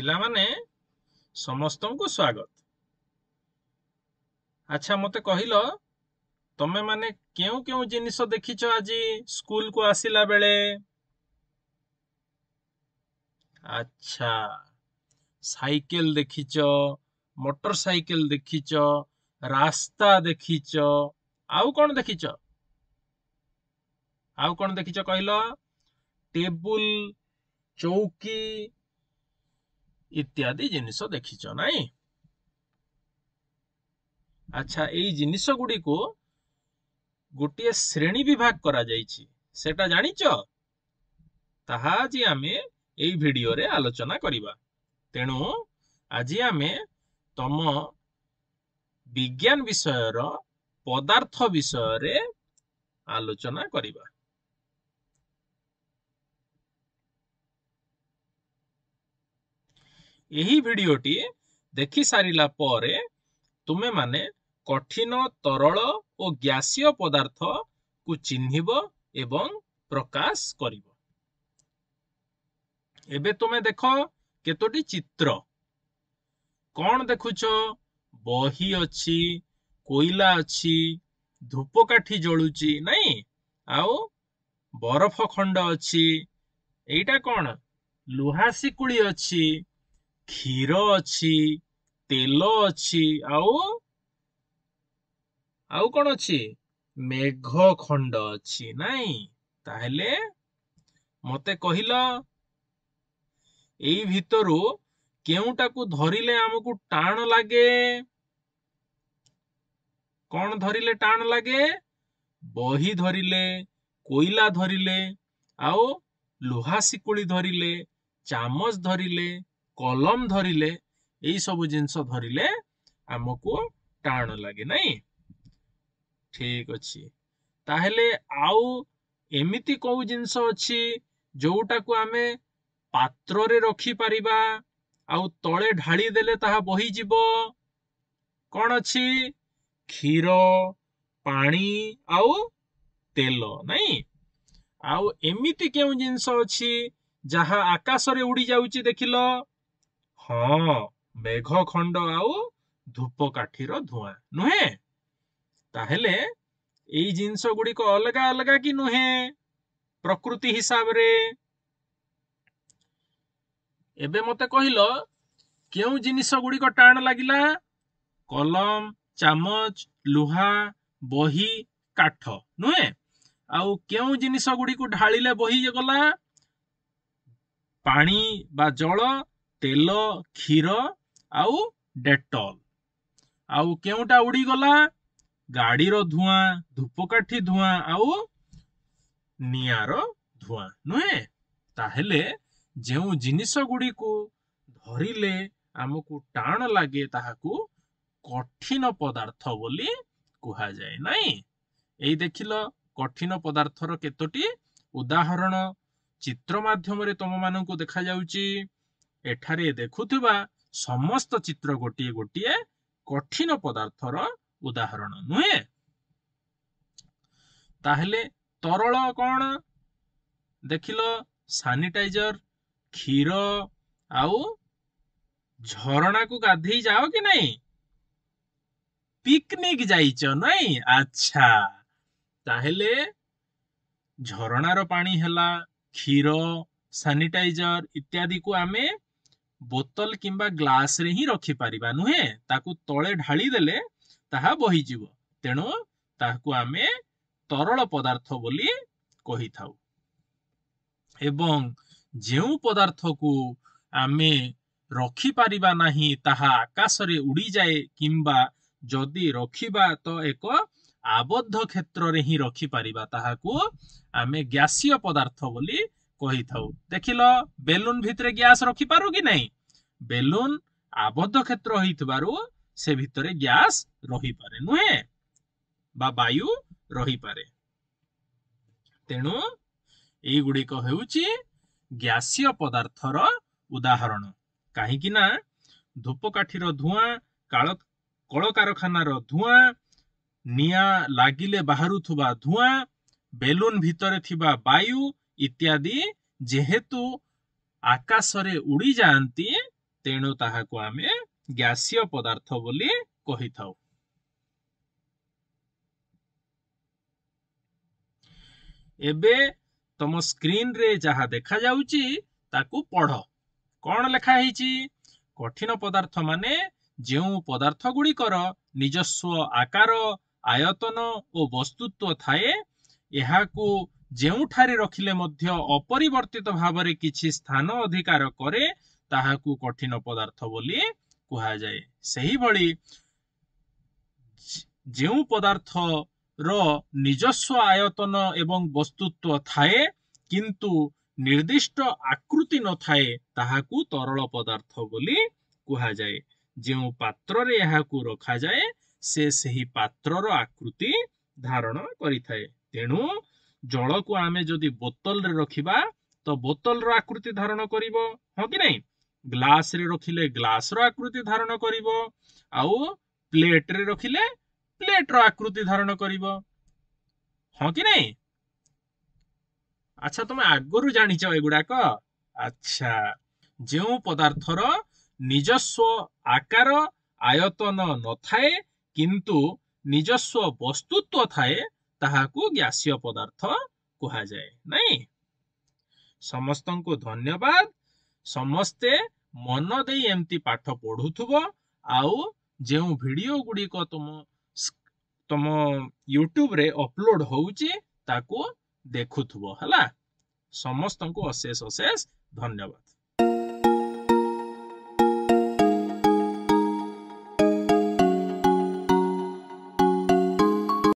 पिला माने समस्त को स्वागत। अच्छा मते कहिलो तमे माने केउ केउ जिनिस देखिछ आज स्कूल को आसिला बेले? अच्छा साइकेल देखिछ, मोटर साइकेल देखिछ, रास्ता देखिछ, आउ कौन देखिछ? आउ कौन देखिछ कहिलो? टेबुल, चौकी इत्यादि जिनिस देखिछ नाई? अच्छा एई जिनिस गुडी को गोटे श्रेणी विभाग करा जाइछि सेटा जानिछ? ताहा आज आमे एई भिडियो रे आलोचना करिबा। तेणु आज आमे तम विज्ञान विषय रो पदार्थ विषय रे आलोचना करिबा। एही भिडियोटी देखि सारिला परे तुमे माने कठिन तरल और गैसीय पदार्थ को चिन्हिब एवं प्रकाश करिब। एबे तुमे देखो केतोटी चित्र कौन देखुछ? बही अच्छी, कोइला अच्छी, धूपकाठी जळुची नहीं आउ बरफ खंड अच्छी। एइटा कौन? लुहा सिकुड़ी अच्छी, क्षीर अच्छी, तेल अच्छी आउ आउ कौन अच्छी? मेघ खंड अच्छी नहीं। ताहेले मते कहिलो एई भितरु केउटा को धरिले हमकु टाण लागे? कौन धरिले टाण लागे? बही धरिले, कोइला धरिले आउ लुहा सिकुड़ी धरिले, चामच धरिले, कलम धरिले एई सब जिंस धरिले हमकु टाण लागे नहीं। ठीक अछि। ताहेले आउ एमिति को जिंस अछि जोटा को आमे पात्र रे रखी परिबा आउ तळे ढाली देले ताहा बही जिवो? कौन अछि? क्षीर, पानी आउ तेल नहीं। आउ एमिति केउ जिंस अछि जहा आकाश रे उड़ी जाउची देखिलो? हाँ मेघ खंड आउ धूपकाठीर धुआं नुहे? ताहेले एई जिंस गुडी को अलगा अलगा कि नुहे प्रकृति हिसाब रे? एबे मते कहिलो केउ जिनिस गुडी को टाण लागिला? कलम, चामच, लुहा, बही, काठ नुहे? आउ केउ जिनिस गुडी को ढालिले बही गला? पानी बा जल, तेल, क्षीर आउ डेटॉल। आउ केउटा उड़ी गला? गाड़ी रो धुआं, धूपकाठी धुआं आउ नियार धुआं नुहे? ताहेले जेउ जिनिस गुडी को धरिले हमकु टाण लागे ताहाकू कठिन पदार्थ बोली कुहा जाए नहीं। एई देखिलो कठिन पदार्थर केतोटी उदाहरण चित्र माध्यम रे तम मानकु देखा जाउची। एठारे देखुथिबा समस्त चित्र गोटिए गोटिए कठिन पदार्थर उदाहरण नुहे? ताहेले तरल कौन देखिलो? सैनिटाइजर, क्षीर आउ झरणा को गाधेई जाओ कि नहीं? पिकनिक जाइछ नहीं? अच्छा ताहेले झरणार पानी हला, क्षीर, सैनिटाइजर इत्यादि को आमे बोतल किंबा ग्लास रे ही रखी परिबा नुहे? ताकू तळे ढाली देले ताहा बही जिवो। तेणु ताहाकू आमे तरल पदार्थ बोली कहि थाउ। एवं जेउ पदार्थ को आमे रखी परिबा नाही ताहा आकाश रे उड़ी जाए किंबा जदि रखिबा तो एक आबद्ध क्षेत्र रे ही रखी परिबा ताहाकू आमे गैसीय पदार्थ बोली कहि थाउ। देखिलो बेलून भितरे गैस रखी पारु कि नहीं? बेलून आबद्ध क्षेत्र होइतबारु से भितरे गैस रही पारे नुहे बा वायु रही पारे। तेणु एई गुडी को हेउची गैसीय पदार्थर उदाहरण। काहे कि ना धूपकाठीर धुआं, कल कारखानार धुआं, निया लागिले बाहरुथुबा धुआं, बेलून भितरे थिबा वायु इत्यादि जेहेतु आकाश रे उड़ी जाती ତେଣୁ ତାହାକୁ ଆମେ ଗ୍ୟାସୀୟ ପଦାର୍ଥ ବୋଲି କହିଥାଉ। ଏବେ ତମ ସ୍କ୍ରିନ ରେ ଯାହା ଦେଖା ଯାଉଛି ତାକୁ ପଢ। କଣ ଲେଖା ହେଇଛି? କଠିନ ପଦାର୍ଥ ମାନେ ଯେଉଁ ପଦାର୍ଥ ଗୁଡିକର ନିଜସ୍ୱ ଆକାର, ଆୟତନ ଓ ବସ୍ତୁତ୍ୱ ଥାଏ, ଏହାକୁ ଯେଉଁଠାରେ ରଖିଲେ ମଧ୍ୟ ଅପରିବର୍ତ୍ତିତ ଭାବରେ କିଛି ସ୍ଥାନ ଅଧିକାର କରେ, ତାହାକୁ କଠିନ ପଦାର୍ଥ ବୋଲି କୁହାଯାଏ। ସେହିଭଳି ଯେଉଁ ପଦାର୍ଥର ନିଜସ୍ୱ ଆୟତନ ଏବଂ ବସ୍ତୁତ୍ୱ ଥାଏ କିନ୍ତୁ ନିର୍ଦ୍ଦିଷ୍ଟ ଆକୃତି ନଥାଏ, ତାହାକୁ ତରଳ ପଦାର୍ଥ ବୋଲି କୁହାଯାଏ। ଯେଉଁ ପାତ୍ରରେ ଏହାକୁ ରଖାଯାଏ ସେ ସେହି ପାତ୍ରର ଆକୃତି ଧାରଣ କରିଥାଏ। ତେଣୁ ଜଳକୁ ଆମେ ଯଦି ବୋତଲରେ ରଖିବା ତ ବୋତଲର ଆକୃତି ଧାରଣ କରିବ, ହଁ କି ନାହିଁ? ଗ୍ଲାସରେ ରଖିଲେ ଗ୍ଲାସର ଆକୃତି ଧାରଣ କରିବ, ଆଉ ପ୍ଲେଟରେ ରଖିଲେ ପ୍ଲେଟର ଆକୃତି ଧାରଣ କରିବ, ହଁ କି ନାହିଁ? ଆଚ୍ଛା, ତମେ ଆଗରୁ ଜାଣିଛ ଏଗୁଡାକ? ଆଚ୍ଛା, ଯେଉଁ ପଦାର୍ଥର ନିଜସ୍ୱ ଆକାର, ଆୟତନ ନଥାଏ କିନ୍ତୁ ନିଜସ୍ୱ ବସ୍ତୁତ୍ୱ ଥାଏ, ତାହାକୁ ଗ୍ୟାସୀୟ ପଦାର୍ଥ କୁହାଯାଏ, ନାଇଁ? ସମସ୍ତଙ୍କୁ ଧନ୍ୟବାଦ। ସମସ୍ତେ ମନ ଦେଇ ଏମିତି ପାଠ ପଢୁଥିବ, ଆଉ ଯେଉଁ ଭିଡିଓ ଗୁଡିକ ତମ ୟୁଟ୍ୟୁବରେ ଅପଲୋଡ ହଉଛି ତାକୁ ଦେଖୁଥିବ ହେଲା। ସମସ୍ତଙ୍କୁ ଅଶେଷ ଅଶେଷ ଧନ୍ୟବାଦ।